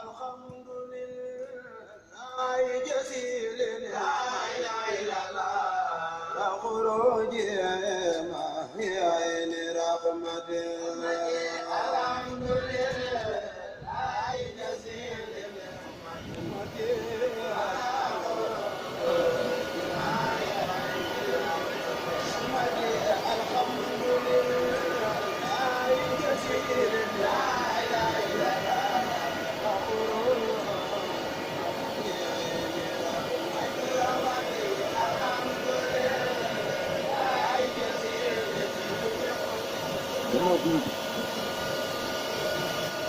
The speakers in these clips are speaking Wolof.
الحمد لله جزيل لا إله إلا الله وخروج ما في عين رحمته الحمد لله جزيل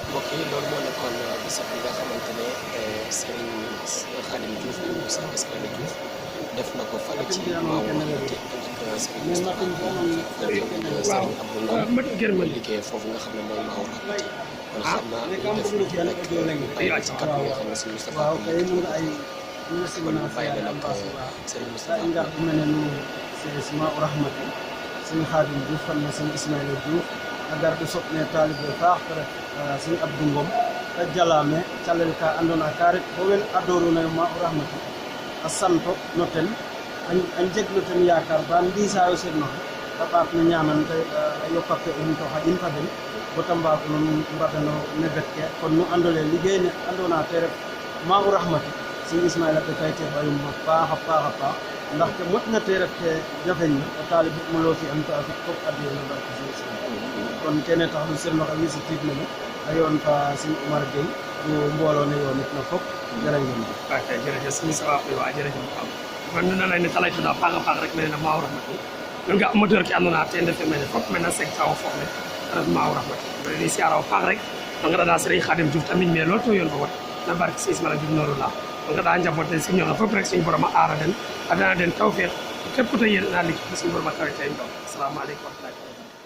mbokk yi loolu moo nekkoon bisab bi nga xamante ne Serigne Khadim Diouf bu Cheikh Ismaïla Diouf def na ko fale ci Maou Rahmati ak Serigne Moustapha Serigne Abdou Ngom liggéey foofu nga xam ne mooy Maou Rahmati kon xam naa ñu def lu rek bàyyi ci kàddu nga xam ne Serigne Moustapha kon ñu bàyyi la nag Serigne Moustapha Maou Rahmati Serigne Khadim Diouf fan na Serigne Ismaïla Diouf a garɗo soɓne taalibe faax to ref Serigne Abdou Ngom ta jalame calel ka andona ka ret bo wen adoruna yo Maou Rahmati a santo no ten a jegno ten yakar ba ndisayo sednoxe a ɓaat no ñamante a yokkake in to xaƴin fa den bota mbaago no mbadano nebet ke kon nu andole liggéey ne andona te ref Maou Rahmati Serigne Ismaïla te kay te ɓayum a paax a paax a paax ndaxte moƴna te ref ke jafeñ na o taalibe mo looti an to a fi fop addiyo no barke Serigne kon kene tax nu sernoxa wisitiid mene a yoon fa Serigne Oumar Gueye bu mbooloo ne yoonit na fop jërë ngeen jëf. ok jërëjëf suñu sabab bi waa jërëjëf man nu na lay ne talay tuda paax a paax rek mene no Maou Rahmati nu nga amateur ke andona te ndefe mene fop mene seg tawo foof le ref Maou Rahmati mene ni siara o paax rek no ngaɗaɗa Serigne Khadim Diouf ta miñ me lool to yoon fo wat no barke Serigne Ismaïla Diouf nooru la no ngaɗa njaboot den siñono fop rek suñu borom a aara den a dana den tawfeex képp ku ta yéen na liggéey suñu borom a kawe tey ndox asalaamaaleykum wa rahmatulah